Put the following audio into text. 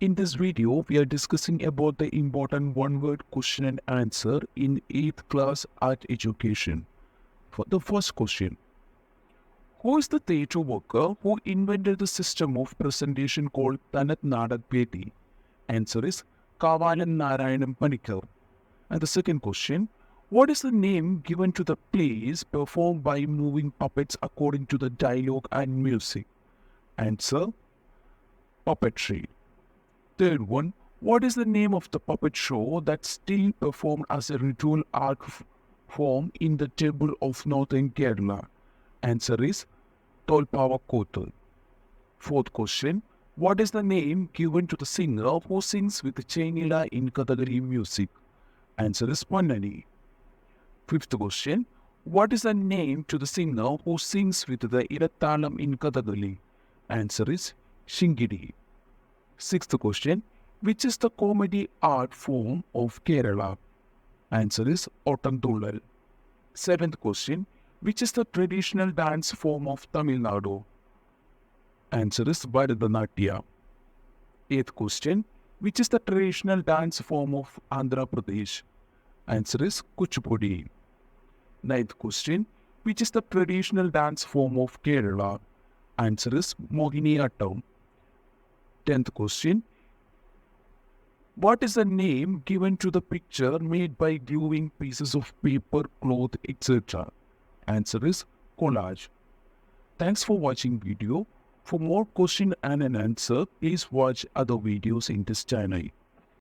In this video, we are discussing about the important one-word question and answer in 8th class art education. For the first question, who is the theatre worker who invented the system of presentation called Tanat Nadak Peti? Answer is Kavalan Narayanam Panikar. And the second question, what is the name given to the plays performed by moving puppets according to the dialogue and music? Answer, puppetry. Third one, what is the name of the puppet show that's still performed as a ritual art form in the temple of northern Kerala? Answer is Tolpava Kotal. Fourth question, what is the name given to the singer who sings with the Chainila in Kathakali music? Answer is Pannani. Fifth question, what is the name to the singer who sings with the Irathalam in Kathakali? Answer is Shingidi. Sixth question, which is the comedy art form of Kerala? Answer is Ottanthulal. Seventh question, which is the traditional dance form of Tamil Nadu? Answer is Bharatanatyam. Eighth question, which is the traditional dance form of Andhra Pradesh? Answer is Kuchipudi. Ninth question, which is the traditional dance form of Kerala? Answer is Mohiniyattam. 10th question, what is the name given to the picture made by gluing pieces of paper, cloth, etc.? Answer is collage. Thanks for watching video. For more question and an answer, please watch other videos in this channel.